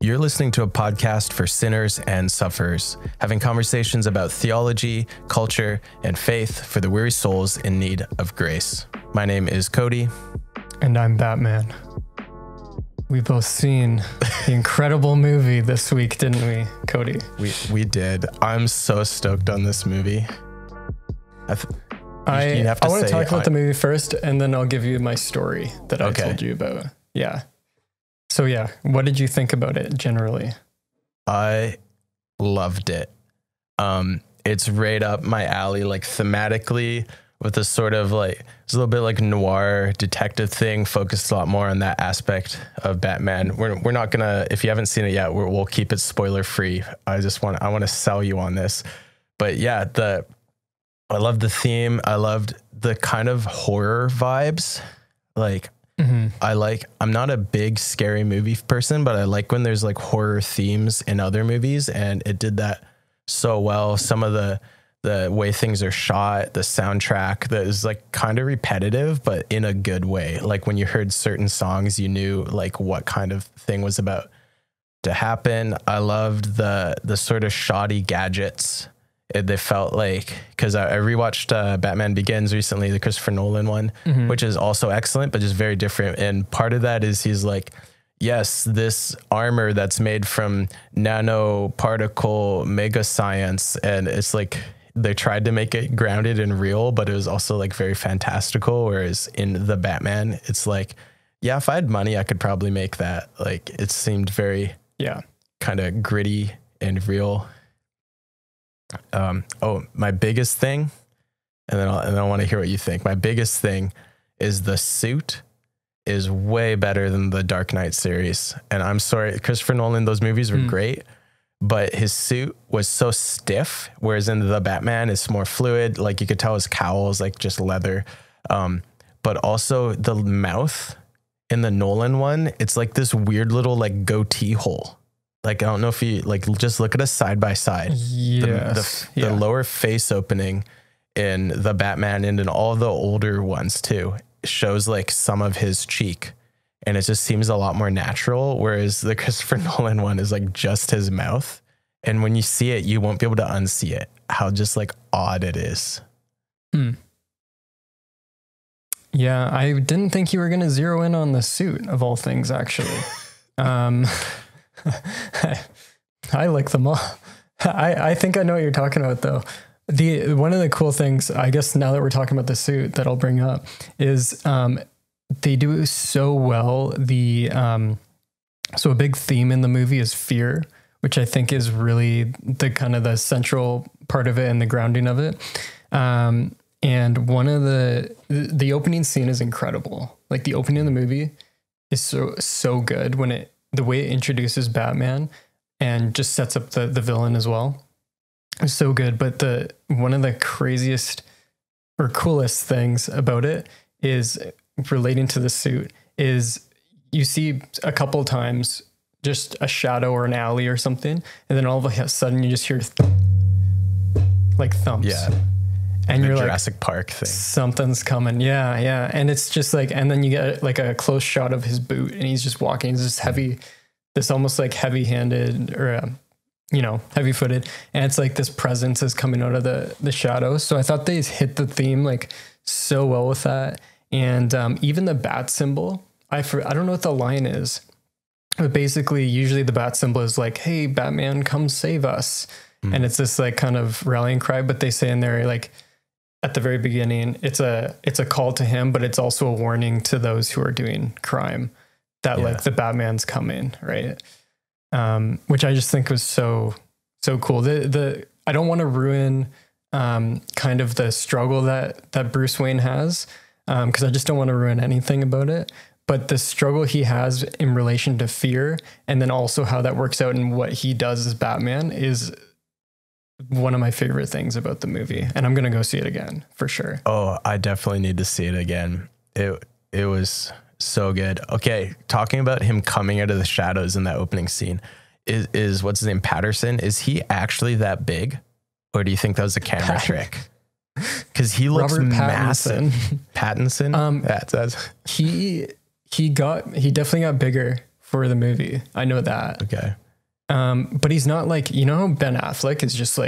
You're listening to a podcast for sinners and sufferers, having conversations about theology, culture, and faith for the weary souls in need of grace. My name is Cody. And I'm Batman. We've both seen the incredible movie this week, didn't we, Cody? We did. I'm so stoked on this movie. I want to talk about the movie first, and then I'll give you my story that I told you about. Yeah. So yeah, what did you think about it generally? I loved it. It's right up my alley, like thematically, with a sort of like, it's a little bit like noir detective thing, focused a lot more on that aspect of Batman. We're not gonna, if you haven't seen it yet, we'll keep it spoiler free. I want to sell you on this, but yeah, I loved the theme. I loved the kind of horror vibes. Like, I'm not a big scary movie person, but I like when there's like horror themes in other movies, and it did that so well. Some of the way things are shot, the soundtrack that is like kind of repetitive, but in a good way. Like when you heard certain songs, you knew like what kind of thing was about to happen. I loved the sort of shoddy gadgets. They felt like, because I rewatched Batman Begins recently, the Christopher Nolan one, which is also excellent, but just very different. And part of that is he's like, yes, this armor that's made from nanoparticle mega science. And it's like, they tried to make it grounded and real, but it was also like very fantastical. Whereas in the Batman, it's like, yeah, if I had money, I could probably make that. Like it seemed very, kind of gritty and real. My biggest thing, and then I want to hear what you think. My biggest thing is the suit is way better than the Dark Knight series. And I'm sorry, Christopher Nolan, those movies were great, but his suit was so stiff, whereas in the Batman it's more fluid. Like you could tell his cowl is like just leather. But also the mouth in the Nolan one, it's like this weird little like goatee hole. Like, I don't know if you like, just look at us side by side. Yes. The lower face opening in the Batman and in all the older ones too, shows like some of his cheek, and it just seems a lot more natural. Whereas the Christopher Nolan one is like just his mouth. And when you see it, you won't be able to unsee it, how just like odd it is. Yeah. I didn't think you were going to zero in on the suit of all things, actually. I like them all. I think I know what you're talking about though. One of the cool things, I guess now that we're talking about the suit that I'll bring up is, they do so well. So a big theme in the movie is fear, which I think is really the kind of the central part of it and the grounding of it. And one of the opening scene is incredible. Like the opening of the movie is so good when the way it introduces Batman and just sets up the villain as well. It's so good. But one of the craziest or coolest things about it is relating to the suit is you see a couple times just a shadow or an alley or something. And then all of a sudden you just hear like thumps. Yeah. And you're Jurassic Park thing. Something's coming. Yeah. Yeah. And it's just like, and then you get like a close shot of his boot and he's just walking. He's just heavy, this almost like heavy handed or, heavy footed. And it's like this presence is coming out of the shadows. So I thought they hit the theme like so well with that. And even the bat symbol, I don't know what the line is, but basically usually the bat symbol is like, hey, Batman, come save us. And it's this like kind of rallying cry, but they say in there, like, at the very beginning, it's a call to him, but it's also a warning to those who are doing crime that like the Batman's coming, right? Which I just think was so cool. I don't want to ruin kind of the struggle that Bruce Wayne has, because I just don't want to ruin anything about it. But the struggle he has in relation to fear, and then also how that works out in what he does as Batman is one of my favorite things about the movie, and I'm going to go see it again for sure. Oh, I definitely need to see it again. It was so good. Okay. Talking about him coming out of the shadows in that opening scene is what's his name? Patterson. Is he actually that big, or do you think that was a camera trick? Cause he looks Robert massive. Pattinson. He definitely got bigger for the movie. I know that. Okay. But he's not like, you know, Ben Affleck is just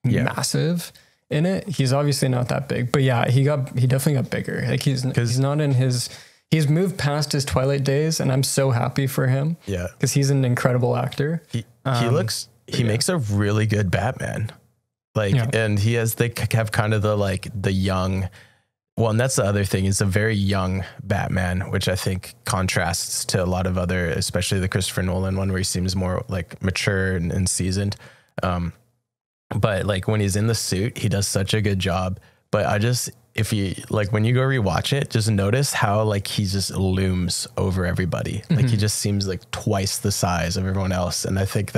massive in it. He's obviously not that big, but yeah, he definitely got bigger. Like he's not in he's moved past his Twilight days, and I'm so happy for him. Yeah. Because he's an incredible actor. He makes a really good Batman. Like, and they have kind of the young, well, and that's the other thing, is a very young Batman, which I think contrasts to a lot of other, especially the Christopher Nolan one, where he seems more like mature and seasoned. But like when he's in the suit, he does such a good job. But if you like, when you go rewatch it, just notice how like he just looms over everybody. Like he just seems like twice the size of everyone else. And I think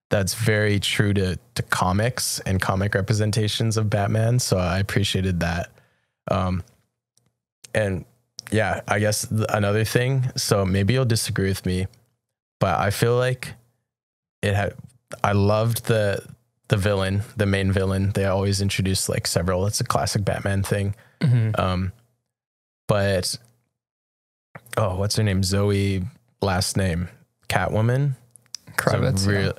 that's very true to comics and comic representations of Batman. So I appreciated that. And yeah, I guess another thing, so maybe you'll disagree with me, but I feel like I loved the villain, the main villain. They always introduce like several. It's a classic Batman thing. But what's her name? Zoe, last name Catwoman. Kravitz.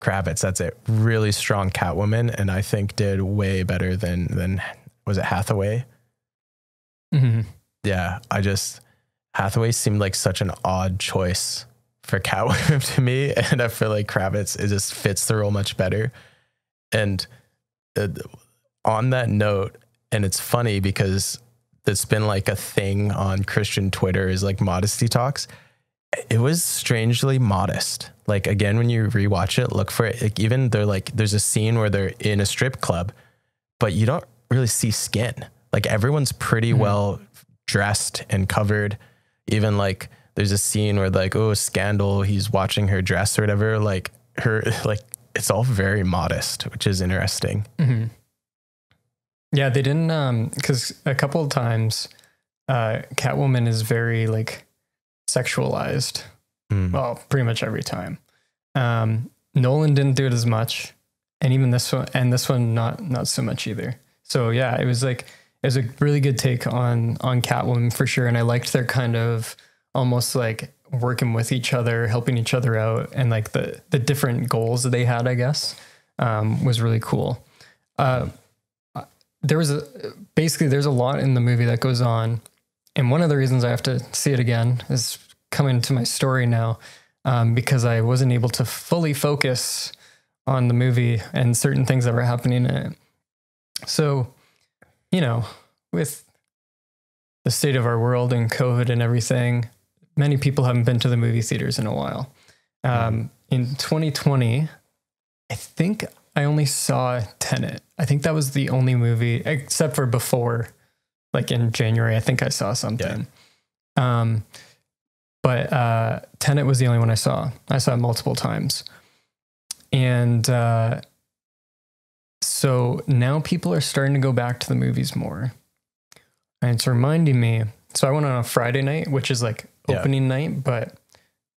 Kravitz, that's it. Really strong Catwoman, and I think did way better than was it Hathaway? Yeah, Hathaway seemed like such an odd choice for Catwoman to me, and I feel like Kravitz, it just fits the role much better. And on that note, and it's funny because it's been like a thing on Christian Twitter, is like modesty talks. It was strangely modest. Like, again, when you rewatch it, look for it. Like, even there's a scene where they're in a strip club, but you don't really see skin. Like, everyone's pretty well dressed and covered. Even like there's a scene where like, oh, Scandal, he's watching her dress or whatever. Like it's all very modest, which is interesting. Yeah, they didn't, because a couple of times Catwoman is very like sexualized. Well, pretty much every time. Nolan didn't do it as much, and even this one not so much either. So yeah, it was a really good take on Catwoman for sure, and I liked their kind of almost like working with each other, helping each other out, and like the different goals that they had, I guess, was really cool. There's a lot in the movie that goes on, and one of the reasons I have to see it again is coming to my story now, because I wasn't able to fully focus on the movie and certain things that were happening in it. So, you know, with the state of our world and COVID and everything, many people haven't been to the movie theaters in a while. In 2020, I think I only saw Tenet. I think that was the only movie, except for before, like in January, I think I saw something. Yeah. But Tenet was the only one I saw. I saw it multiple times. And so now people are starting to go back to the movies more. And it's reminding me, so I went on a Friday night, which is like opening night, but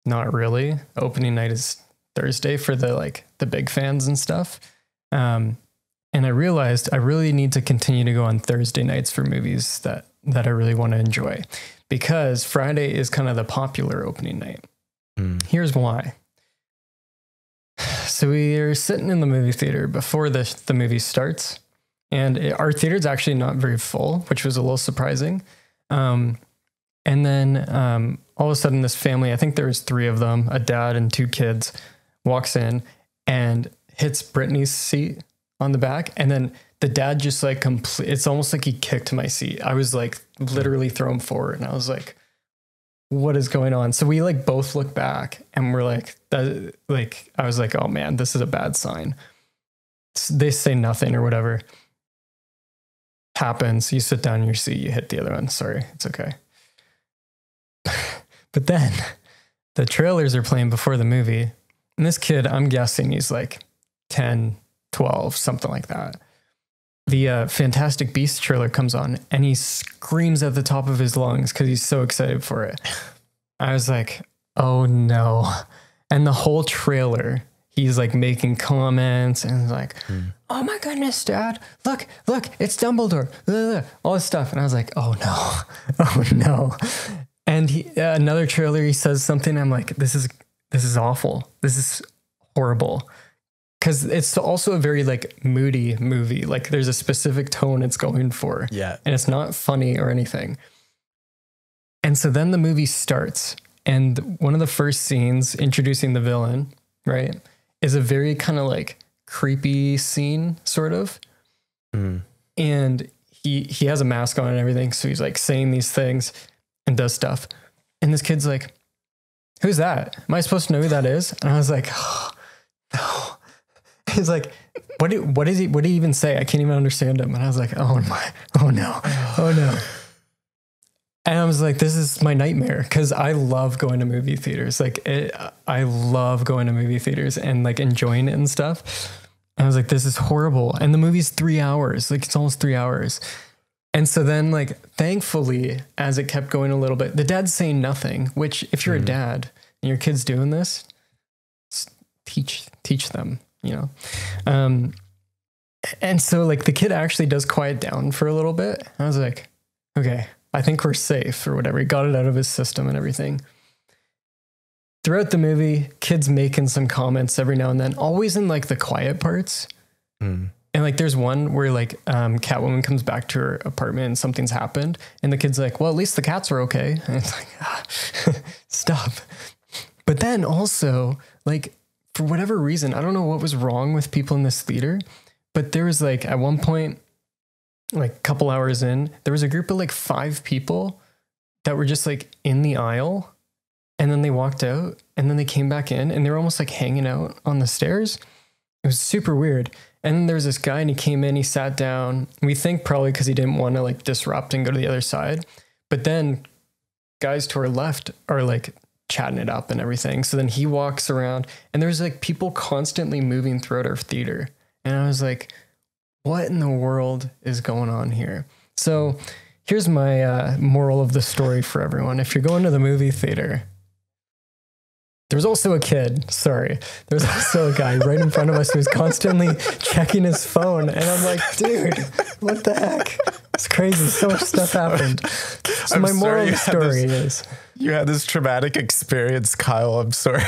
not really. Opening night is Thursday for the big fans and stuff. And I realized I really need to continue to go on Thursday nights for movies that I really want to enjoy, because Friday is kind of the popular opening night. Here's why. So we are sitting in the movie theater before the movie starts, and our theater is actually not very full, which was a little surprising. And then all of a sudden, this family, I think there was 3 of them, a dad and 2 kids, walks in and hits Brittany's seat on the back, and then the dad just like it's almost like he kicked my seat. I was like literally thrown forward, and I was like, what is going on? So we like both look back, and we're like, I was like, oh man, this is a bad sign. They say nothing or whatever. Happens. You sit down in your seat, you hit the other one. Sorry, it's okay. But then the trailers are playing before the movie, and this kid, I'm guessing he's like 10, 12, something like that. The Fantastic Beasts trailer comes on, and he screams at the top of his lungs because he's so excited for it. I was like, oh no. And the whole trailer, he's like making comments and like, oh my goodness, Dad, look, it's Dumbledore, all this stuff. And I was like, oh no, oh no. And another trailer, he says something. I'm like, this is awful. This is horrible. Because it's also a very like moody movie. Like there's a specific tone it's going for. Yeah. And it's not funny or anything. And so then the movie starts. And one of the first scenes introducing the villain, right, is a very kind of like creepy scene, sort of. Mm. And he has a mask on and everything. So he's like saying these things and does stuff. And this kid's like, who's that? Am I supposed to know who that is? And I was like, oh, no. He's like, what did he even say? I can't even understand him. And I was like, oh no. And I was like, this is my nightmare, because I love going to movie theaters. I love going to movie theaters and like enjoying it and stuff. And I was like, this is horrible. And the movie's 3 hours. Like it's almost 3 hours. And so then like, thankfully, as it kept going a little bit, the dad's saying nothing, which if you're a dad and your kid's doing this, teach them, you know? And so like the kid actually does quiet down for a little bit. I was like, okay, I think we're safe or whatever. He got it out of his system and everything. Throughout the movie, kids making some comments every now and then, always in like the quiet parts. Mm. And like, there's one where like Catwoman comes back to her apartment and something's happened. And the kid's like, well, at least the cats are okay. And it's like, stop. But then also like, for whatever reason, I don't know what was wrong with people in this theater, but there was like, at one point, like a couple hours in, there was a group of like 5 people that were just like in the aisle, and then they walked out and then they came back in and they were almost like hanging out on the stairs. It was super weird. And then there was this guy and he came in, he sat down. We think probably because he didn't want to like disrupt and go to the other side. But then guys to our left are like chatting it up and everything. So then he walks around and there's like people constantly moving throughout our theater. And I was like, what in the world is going on here? So here's my moral of the story for everyone. If you're going to the movie theater, there was also a kid, sorry. There was also a guy right in front of us who was constantly checking his phone. And I'm like, dude, what the heck? It's crazy. So much stuff happened. So my moral of the story is... You had this traumatic experience, Kyle. I'm sorry.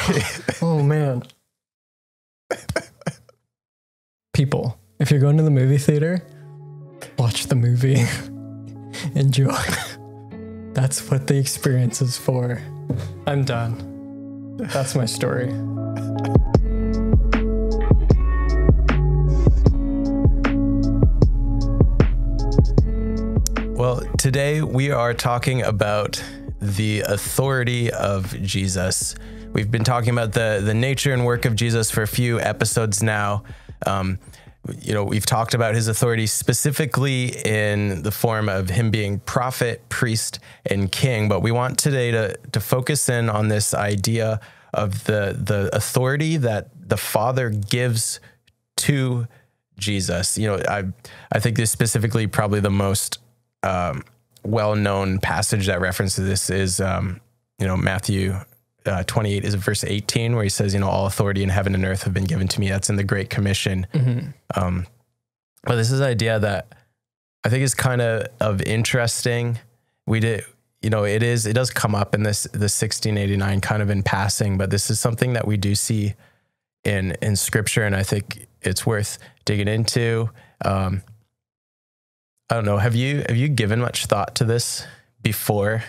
Oh, man. People, if you're going to the movie theater, watch the movie. Enjoy. That's what the experience is for. I'm done. That's my story. Well, today we are talking about the authority of Jesus. We've been talking about the nature and work of Jesus for a few episodes now. We've talked about his authority specifically in the form of him being prophet, priest, and king. But we want today to focus in on this idea of the authority that the Father gives to Jesus. I think this specifically probably the most well-known passage that references this is, Matthew 28 is verse 18, where he says, all authority in heaven and earth have been given to me. That's in the Great Commission. Mm-hmm. But this is an idea that I think is kind of interesting. It does come up in the 1689 kind of in passing, but this is something that we do see in scripture. And I think it's worth digging into. I don't know. Have you given much thought to this before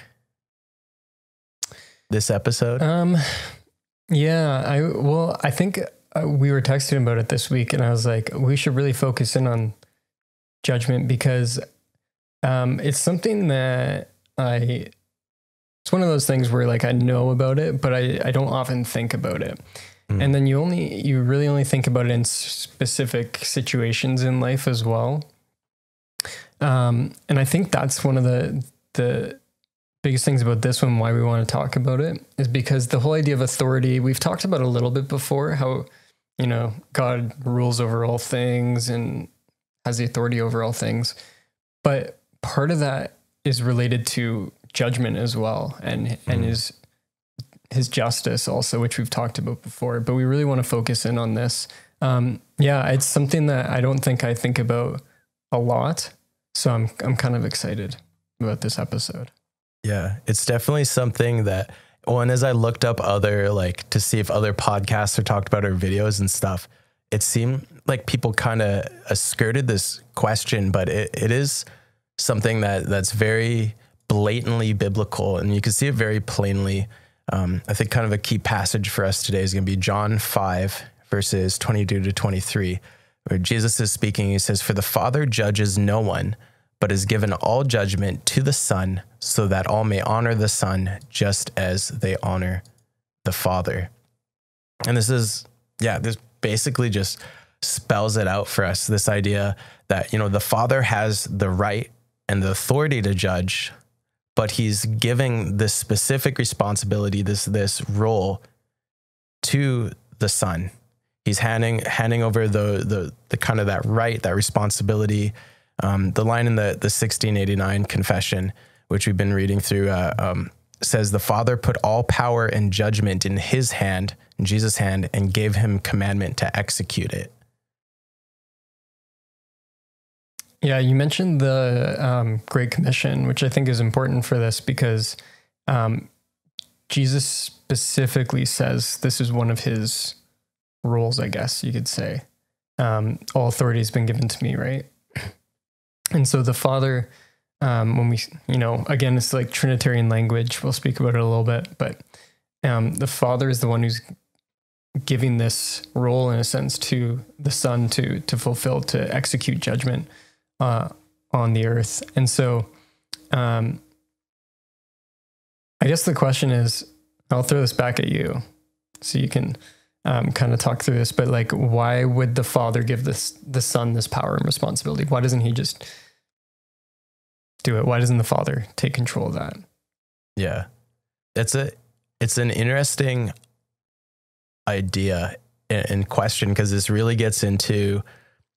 this episode? Yeah, I think we were texting about it this week and I was like, we should really focus in on judgment because it's something that it's one of those things where like I know about it, but I don't often think about it. Mm. And then you really only think about it in specific situations in life as well. And I think that's one of the biggest things about this one, why we want to talk about it, is because the whole idea of authority, we've talked about a little bit before, how, God rules over all things and has the authority over all things. But part of that is related to judgment as well, and his justice also, which we've talked about before. But we really want to focus in on this. It's something that I don't think I think about a lot. So I'm kind of excited about this episode. Yeah, it's definitely something that, well, and as I looked up other, like to see if other podcasts are talked about or videos and stuff, it seemed like people kind of skirted this question, but it is something that's very blatantly biblical, and you can see it very plainly. I think kind of a key passage for us today is going to be John 5, verses 22 to 23, where Jesus is speaking. He says, "For the Father judges no one, but has given all judgment to the Son, so that all may honor the Son just as they honor the Father." And this basically just spells it out for us, this idea that, the Father has the right and the authority to judge, but he's giving this specific responsibility, this role to the Son. He's handing over the kind of that right, that responsibility. The line in the 1689 confession, which we've been reading through, says, "The Father put all power and judgment in his hand, in Jesus' hand, and gave him commandment to execute it." Yeah, you mentioned the Great Commission, which I think is important for this because Jesus specifically says this is one of his roles, I guess you could say. All authority has been given to me, right? And so the Father, when we, again, it's like Trinitarian language. We'll speak about it a little bit, but the Father is the one who's giving this role, in a sense, to the Son to fulfill, to execute judgment on the earth. And so I guess the question is, I'll throw this back at you so you can kind of talk through this, but like, why would the Father give the Son this power and responsibility? Why doesn't he just do it? Why doesn't the Father take control of that? Yeah, it's an interesting idea and question, because this really gets into,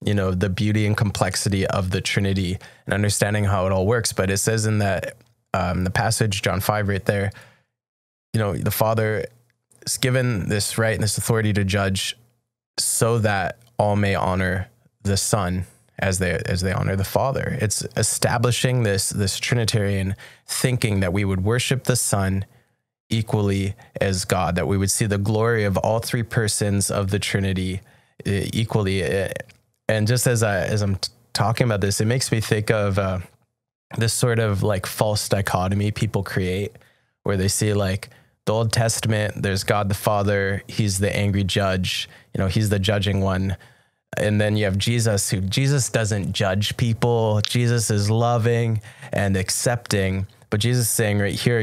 the beauty and complexity of the Trinity and understanding how it all works. But it says in that the passage, John 5 right there, the Father is given this right and this authority to judge so that all may honor the Son as they honor the Father. It's establishing this Trinitarian thinking that we would worship the Son equally as God, that we would see the glory of all three persons of the Trinity equally. And just as I'm talking about this, it makes me think of this sort of like false dichotomy people create, where they see like the Old Testament, there's God the Father, he's the angry judge, he's the judging one. And then you have Jesus, who Jesus doesn't judge people. Jesus is loving and accepting. But Jesus is saying right here,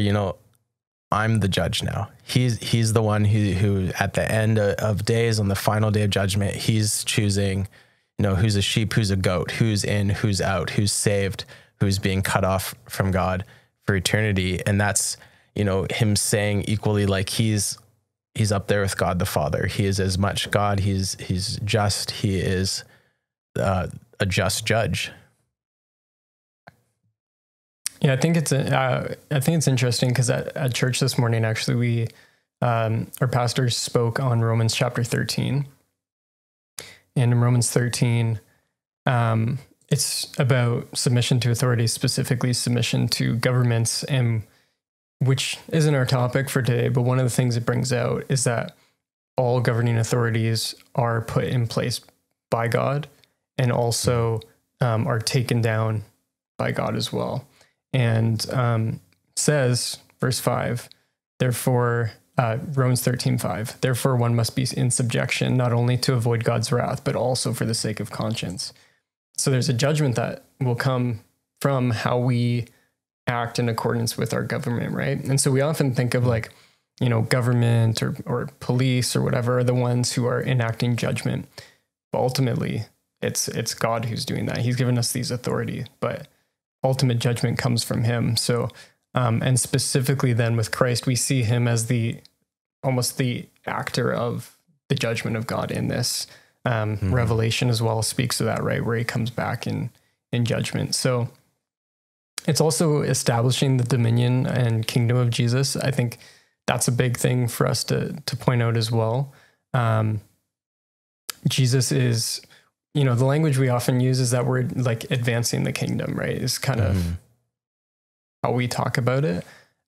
I'm the judge now. He's the one who at the end of days, on the final day of judgment, he's choosing, who's a sheep, who's a goat, who's in, who's out, who's saved, who's being cut off from God for eternity. And that's, him saying equally, like he's up there with God the Father. He is as much God. He's just. He is a just judge. Yeah, I think it's interesting because at church this morning, actually, our pastor spoke on Romans chapter 13, and in Romans 13, it's about submission to authority, specifically submission to governments, and which isn't our topic for today, but one of the things it brings out is that all governing authorities are put in place by God and also are taken down by God as well. And says, verse 5, therefore, Romans 13:5, therefore one must be in subjection, not only to avoid God's wrath, but also for the sake of conscience. So there's a judgment that will come from how we act in accordance with our government, right? And so we often think of like, government or police or whatever are the ones who are enacting judgment. But ultimately, it's God who's doing that. He's given us these authority, but ultimate judgment comes from him. So, and specifically then with Christ, we see him as almost the actor of the judgment of God in this. Revelation as well speaks to that, right? Where he comes back in judgment. So it's also establishing the dominion and kingdom of Jesus. I think that's a big thing for us to point out as well. Jesus is, the language we often use is that we're like advancing the kingdom, right? Is kind of how we talk about it.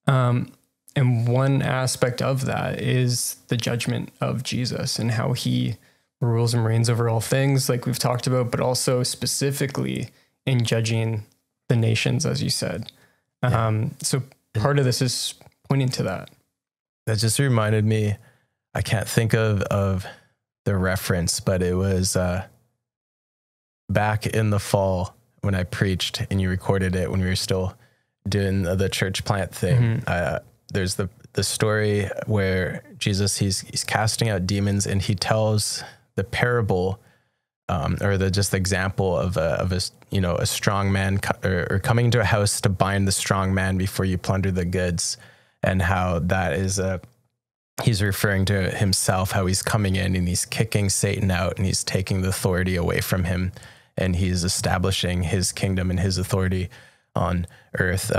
And one aspect of that is the judgment of Jesus and how he rules and reigns over all things, like we've talked about, but also specifically in judging the nations, as you said. So part of this is pointing to that. That just reminded me, I can't think of the reference, but it was back in the fall when I preached and you recorded it when we were still doing the church plant thing. There's the story where Jesus, he's casting out demons, and he tells the parable or just the example of a strong man or coming into a house to bind the strong man before you plunder the goods, and how that is he's referring to himself, how he's coming in and he's kicking Satan out and he's taking the authority away from him, and he's establishing his kingdom and his authority on earth.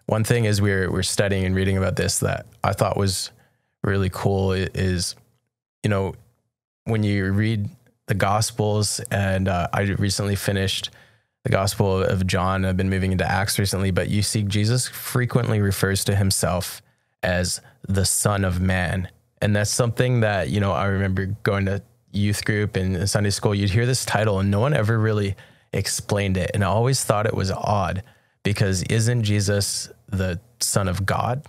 One thing as we're studying and reading about this that I thought was really cool is, when you read the Gospels, and I recently finished the Gospel of John. I've been moving into Acts recently, but you see Jesus frequently refers to himself as the Son of Man. And that's something that, I remember going to youth group and Sunday school, you'd hear this title and no one ever really explained it. And I always thought it was odd, because isn't Jesus the Son of God,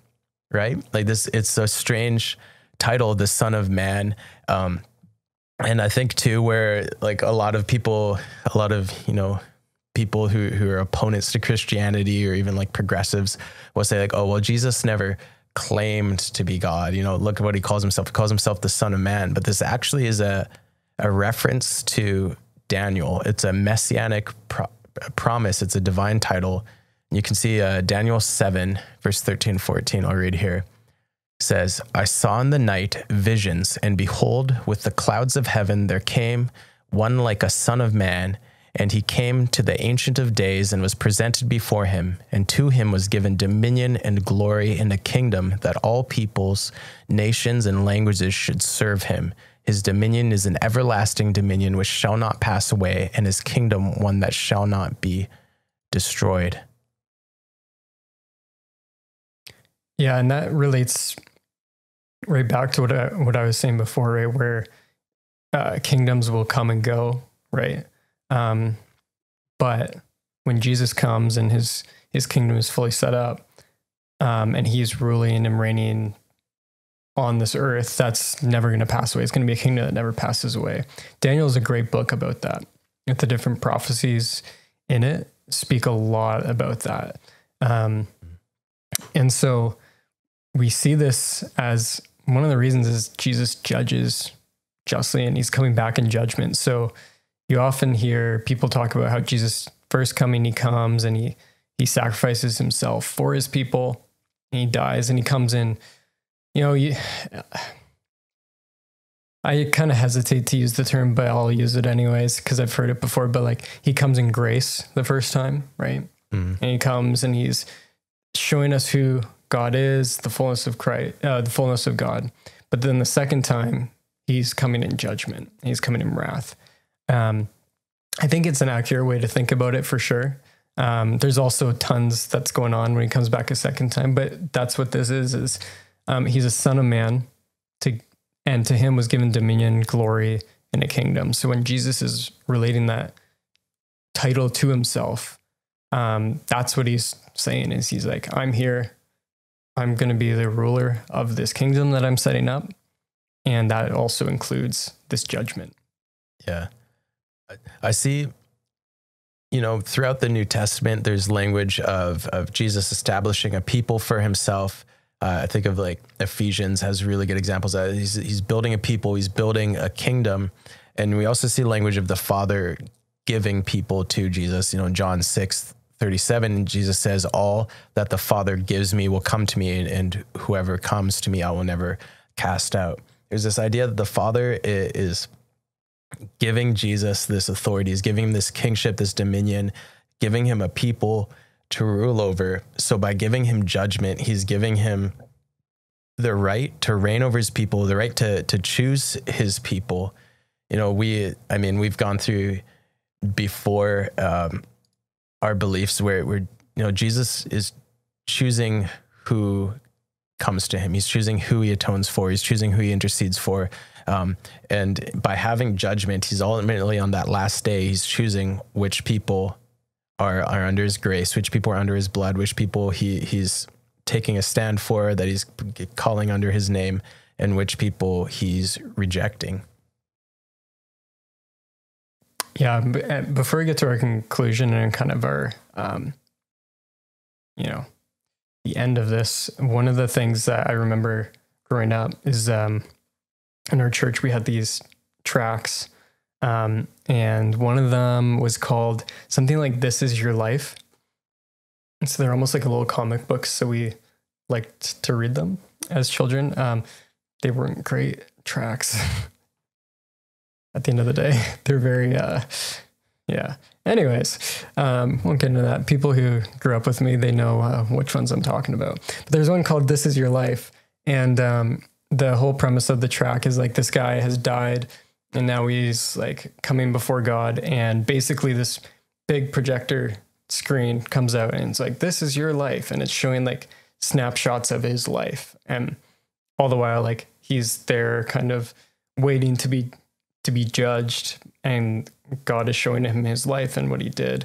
right? Like this, it's a strange title, the Son of Man. And I think too, where like a lot of people who are opponents to Christianity, or even like progressives, will say like, oh, well, Jesus never claimed to be God. Look at what he calls himself. He calls himself the Son of Man. But this actually is a reference to Daniel. It's a messianic promise. It's a divine title. You can see Daniel 7, verse 13, 14. I'll read here. It says, I saw in the night visions, and behold, with the clouds of heaven there came one like a son of man, and he came to the Ancient of Days and was presented before him, and to him was given dominion and glory and a kingdom, that all peoples, nations, and languages should serve him. His dominion is an everlasting dominion which shall not pass away, and his kingdom one that shall not be destroyed. Yeah, and that relates right back to what I was saying before, right? Where kingdoms will come and go, right? But when Jesus comes and his kingdom is fully set up, and he's ruling and reigning on this earth, that's never going to pass away. It's going to be a kingdom that never passes away. Daniel is a great book about that. The different prophecies in it speak a lot about that. And so we see this as one of the reasons is Jesus judges justly, and he's coming back in judgment. So you often hear people talk about how Jesus first coming, he comes and he sacrifices himself for his people, and he dies and he comes in. I kind of hesitate to use the term, but I'll use it anyways because I've heard it before. But like, he comes in grace the first time, right? And he comes and he's showing us who God is, the fullness of Christ, the fullness of God. But then the second time, he's coming in judgment. He's coming in wrath. I think it's an accurate way to think about it for sure. There's also tons that's going on when he comes back a second time, but that's what this is he's a son of man, and to him was given dominion, glory, and a kingdom. So when Jesus is relating that title to himself, that's what he's saying is he's like, I'm here. I'm going to be the ruler of this kingdom that I'm setting up. And that also includes this judgment. Yeah. I see, throughout the New Testament, there's language of Jesus establishing a people for himself. I think of like Ephesians has really good examples of that. He's building a people, he's building a kingdom. And we also see language of the Father giving people to Jesus. John 6:37, Jesus says, all that the Father gives me will come to me, and whoever comes to me, I will never cast out. There's this idea that the Father is giving Jesus this authority, he's giving him this kingship, this dominion, giving him a people to rule over. So by giving him judgment, he's giving him the right to reign over his people, the right to choose his people. We've gone through before our beliefs where Jesus is choosing who comes to him. He's choosing who he atones for. He's choosing who he intercedes for. And by having judgment, he's ultimately on that last day, he's choosing which people are under his grace, which people are under his blood, which people he's taking a stand for, that he's calling under his name, and which people he's rejecting. Yeah. Before we get to our conclusion and kind of our, the end of this, one of the things that I remember growing up is in our church, we had these tracts, and one of them was called something like "This Is Your Life." And so they're almost like a little comic books. So we liked to read them as children. They weren't great tracts at the end of the day. They're very, Anyways, won't get into that. People who grew up with me, they know which ones I'm talking about. But there's one called "This Is Your Life." And the whole premise of the track is like this guy has died and now he's like coming before God. And basically this big projector screen comes out and it's like, "This is your life." And it's showing like snapshots of his life. And all the while, like he's there kind of waiting to be judged, and God is showing him his life and what he did.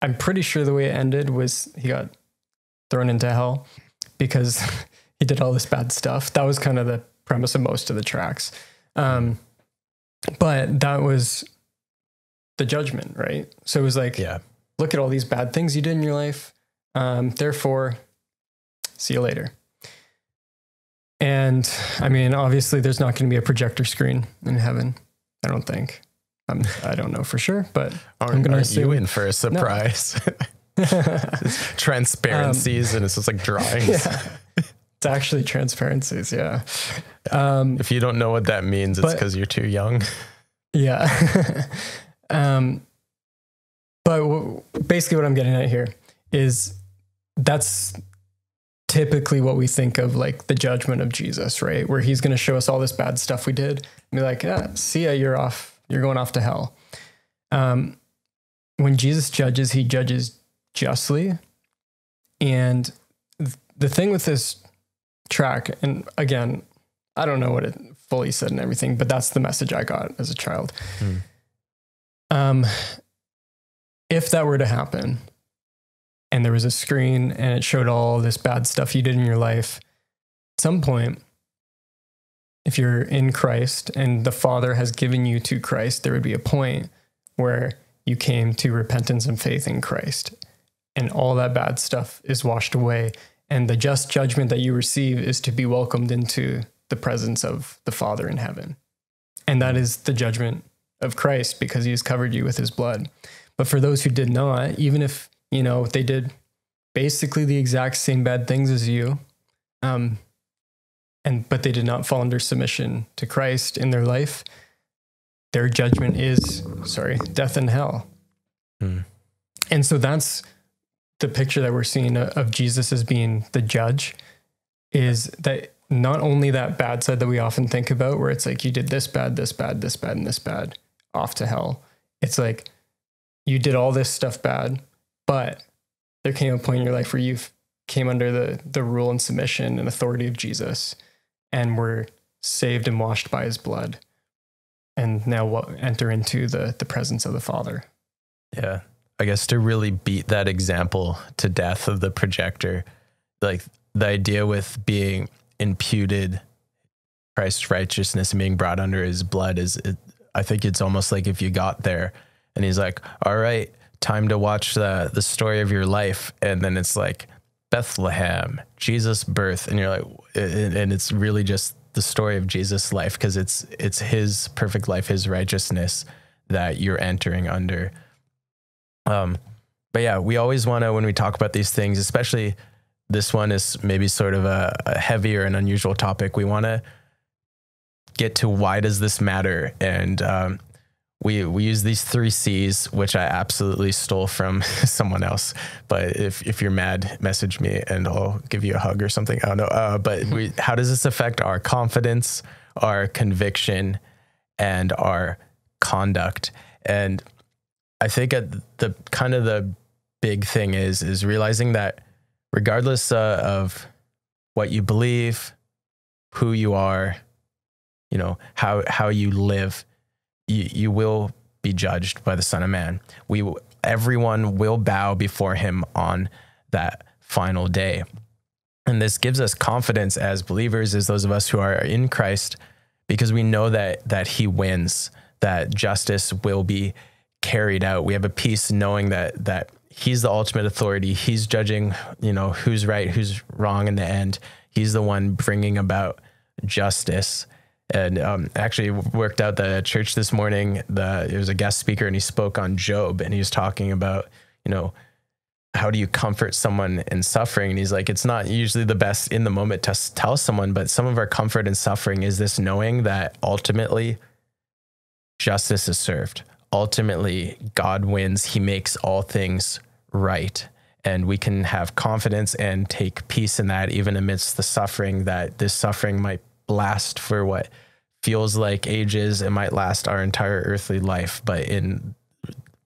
I'm pretty sure the way it ended was he got thrown into hell because he did all this bad stuff. That was kind of the premise of most of the tracks. But that was the judgment, right? So it was like, look at all these bad things you did in your life. Therefore, see you later. And I mean, obviously there's not going to be a projector screen in heaven. I don't think. I don't know for sure, but I'm going to assume. You in for a surprise? No. Transparencies and it's just like drawings. Yeah. It's actually transparencies. Yeah. If you don't know what that means, it's because you're too young. Yeah. But basically what I'm getting at here is that's typically what we think of like the judgment of Jesus, right? Where he's going to show us all this bad stuff we did and be like, see ya, you're going off to hell. When Jesus judges, he judges justly. And the thing with this track, and again, I don't know what it fully said and everything, but that's the message I got as a child. If that were to happen and there was a screen and it showed all this bad stuff you did in your life, at some point, if you're in Christ and the Father has given you to Christ, there would be a point where you came to repentance and faith in Christ, and all that bad stuff is washed away. And the just judgment that you receive is to be welcomed into the presence of the Father in heaven. And that is the judgment of Christ because he has covered you with his blood. But for those who did not, even if, they did basically the exact same bad things as you, but they did not fall under submission to Christ in their life, their judgment is, death and hell. And so that's the picture that we're seeing of Jesus as being the judge, is that not only that bad side that we often think about, where it's like you did this bad, this bad, this bad, and this bad, off to hell. It's like you did all this stuff bad, but there came a point in your life where you came under the rule and submission and authority of Jesus and were saved and washed by his blood. And now enter into the presence of the Father. Yeah. I guess to really beat that example to death of the projector, like the idea with being imputed Christ's righteousness and being brought under his blood I think it's almost like if you got there and he's like, all right, time to watch the story of your life. And then it's like Bethlehem, Jesus' birth. And you're like, and it's really just the story of Jesus' life, because it's his perfect life, his righteousness that you're entering under. But yeah, we always want to, when we talk about these things, especially this one is maybe sort of a heavy or an unusual topic, we want to get to why does this matter? And we use these 3 C's, which I absolutely stole from someone else. But if you're mad, message me and I'll give you a hug or something. I don't know. But how does this affect our confidence, our conviction, and our conduct? And I think the big thing is realizing that regardless of what you believe, who you are, how you live, you will be judged by the Son of Man. Everyone will bow before him on that final day. And this gives us confidence as believers, as those of us who are in Christ, because we know that he wins, that justice will be carried out. We have a peace knowing that he's the ultimate authority. He's judging, who's right, who's wrong in the end. He's the one bringing about justice. And actually worked out the church this morning. It was a guest speaker, and he spoke on Job, and he was talking about, how do you comfort someone in suffering? And he's like, it's not usually the best in the moment to tell someone, but some of our comfort in suffering is this knowing that ultimately justice is served. Ultimately, God wins. He makes all things right. And we can have confidence and take peace in that, even amidst the suffering, that this suffering might last for what feels like ages. It might last our entire earthly life, but in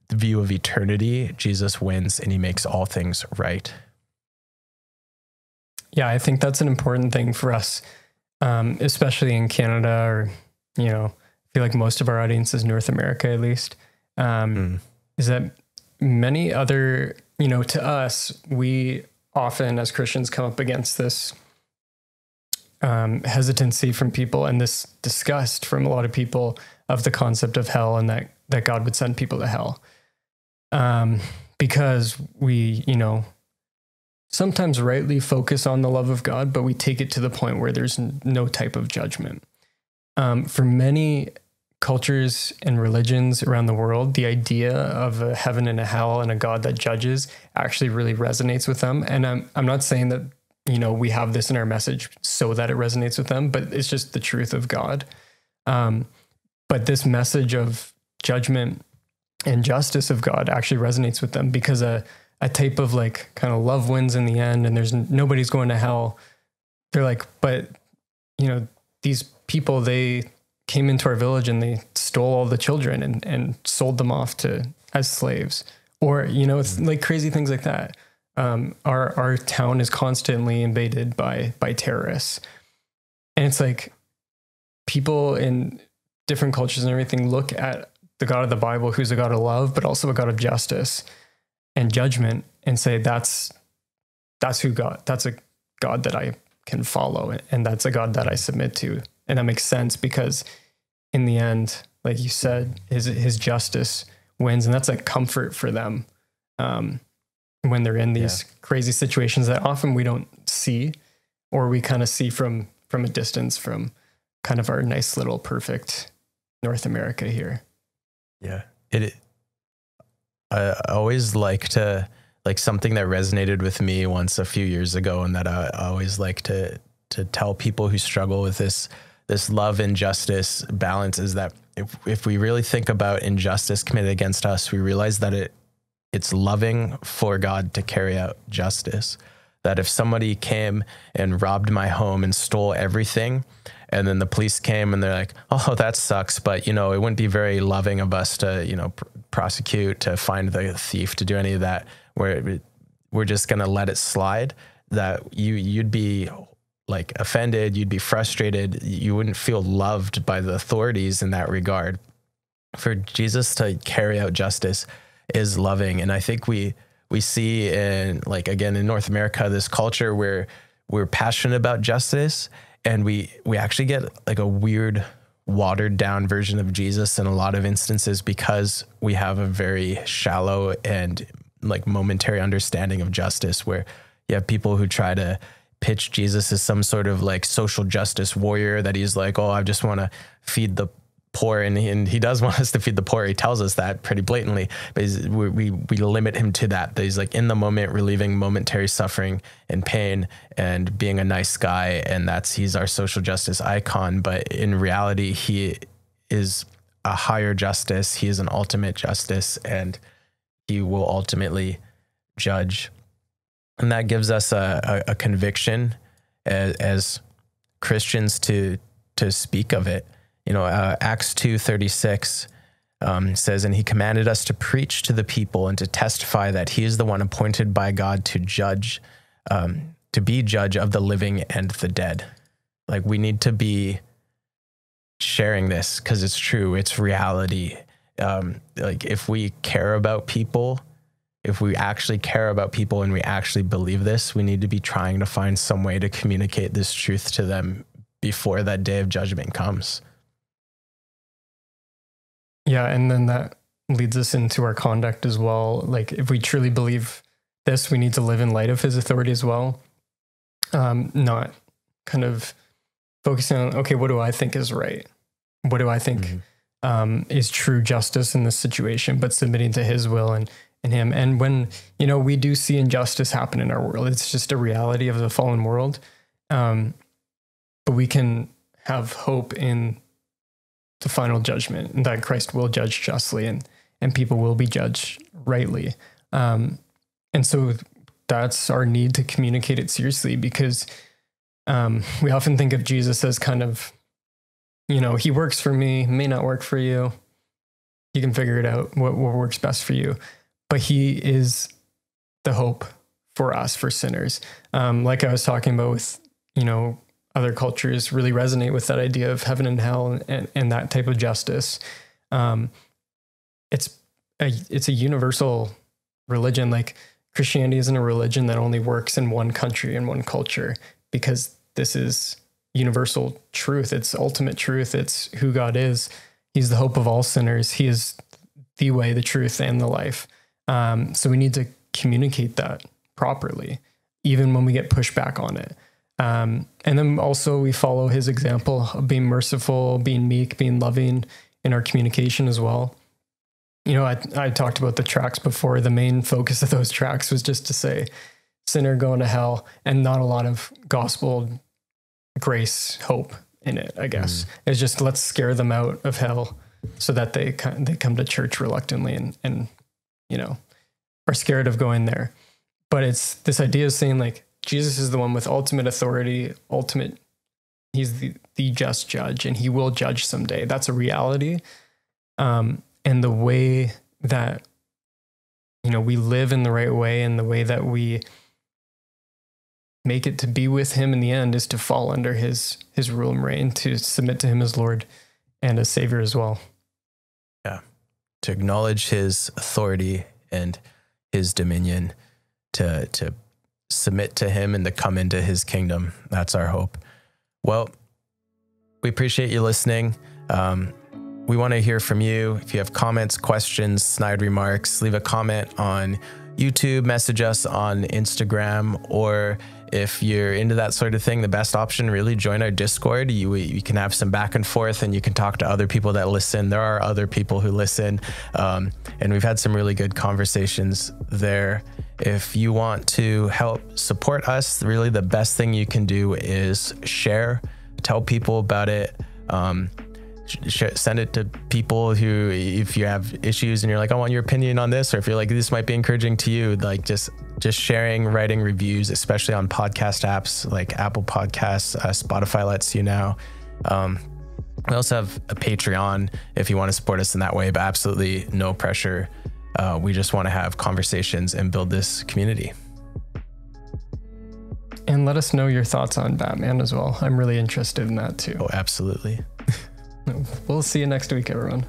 the view of eternity, Jesus wins and he makes all things right. Yeah, I think that's an important thing for us, especially in Canada, or, I feel like most of our audience is North America, at least, is that many other, to us, we often as Christians come up against this hesitancy from people and this disgust from a lot of people of the concept of hell, and that God would send people to hell. Because we, sometimes rightly focus on the love of God, but we take it to the point where there's no type of judgment. For many cultures and religions around the world, the idea of a heaven and a hell and a God that judges actually really resonates with them. And I'm not saying that we have this in our message so that it resonates with them, but it's just the truth of God. But this message of judgment and justice of God actually resonates with them, because a type of kind of love wins in the end, and there's nobody's going to hell. They're like, but these people, they came into our village and they stole all the children and sold them off as slaves, or, it's like crazy things like that. Our town is constantly invaded by terrorists. And it's like people in different cultures and everything look at the God of the Bible, who's a God of love, but also a God of justice and judgment, and say, that's a God that I can follow, and that's a God that I submit to. And that makes sense, because in the end, like you said, his justice wins, and that's a comfort for them. When they're in these crazy situations that often we don't see, or we kind of see from a distance, from kind of our nice little perfect North America here. Yeah. I always like something that resonated with me once a few years ago, and that I always like to tell people who struggle with this love and justice balance, is that if we really think about injustice committed against us, we realize that it's loving for God to carry out justice. That if somebody came and robbed my home and stole everything, and then the police came and they're like, oh, that sucks, but it wouldn't be very loving of us to, prosecute, to find the thief, to do any of that, where we're just going to let it slide, that you'd be offended, you'd be frustrated, you wouldn't feel loved by the authorities in that regard. For Jesus to carry out justice is loving. And I think we see in North America, this culture where we're passionate about justice, and we actually get a weird watered down version of Jesus in a lot of instances, because we have a very shallow and momentary understanding of justice, where you have people who try to pitch Jesus as some sort of social justice warrior, that he's I just want to feed the poor, and he does want us to feed the poor. He tells us that pretty blatantly, but we limit him to that he's in the moment, relieving momentary suffering and pain and being a nice guy, and he's our social justice icon. But in reality, he is a higher justice. He is an ultimate justice, and he will ultimately judge. And that gives us a conviction as Christians to speak of it. Acts 2:36 says, and he commanded us to preach to the people and to testify that he is the one appointed by God to judge to be judge of the living and the dead. Like, we need to be sharing this because it's true. It's reality. Like, if we care about people, if we actually care about people and we actually believe this, we need to be trying to find some way to communicate this truth to them before that day of judgment comes. Yeah. And then that leads us into our conduct as well. Like, if we truly believe this, we need to live in light of his authority as well. Not kind of focusing on, okay, what do I think is right? What do I think is true justice in this situation, but submitting to his will and him. And when, we do see injustice happen in our world, it's just a reality of the fallen world. But we can have hope in the final judgment, and that Christ will judge justly and people will be judged rightly. And so that's our need to communicate it seriously, because we often think of Jesus as kind of, he works for me, may not work for you. You can figure it out, what works best for you. But he is the hope for us, for sinners. Like I was talking about with, other cultures really resonate with that idea of heaven and hell and that type of justice. It's a universal religion. Like, Christianity isn't a religion that only works in one country and one culture, because this is universal truth. It's ultimate truth. It's who God is. He's the hope of all sinners. He is the way, the truth, and the life. So we need to communicate that properly, even when we get pushback on it. And then also we follow his example of being merciful, being meek, being loving in our communication as well. I talked about the tracts before. The main focus of those tracts was just to say, sinner going to hell, and not a lot of gospel grace, hope in it, I guess. It's just, let's scare them out of hell so that they come to church reluctantly and are scared of going there. But it's this idea of saying, like, Jesus is the one with ultimate authority, he's the just judge, and he will judge someday. That's a reality. And the way that, we live in the right way, and the way that we make it to be with him in the end is to fall under his rule and reign, to submit to him as Lord and as Savior as well. Yeah. To acknowledge his authority and his dominion, to submit to him and to come into his kingdom. That's our hope. Well, we appreciate you listening. We want to hear from you. If you have comments, questions, snide remarks, leave a comment on YouTube, message us on Instagram, or if you're into that sort of thing, the best option, really join our Discord. You can have some back and forth, and you can talk to other people that listen. There are other people who listen, and we've had some really good conversations there. If you want to help support us, really the best thing you can do is share, tell people about it. Send it to people who, if you have issues and you're like, I want your opinion on this, or if you're like, this might be encouraging to you, like just sharing, writing reviews, especially on podcast apps like Apple Podcasts, Spotify lets you now. We also have a Patreon if you want to support us in that way, but absolutely no pressure. We just want to have conversations and build this community. And let us know your thoughts on Batman as well. I'm really interested in that too. Oh, absolutely. We'll see you next week, everyone.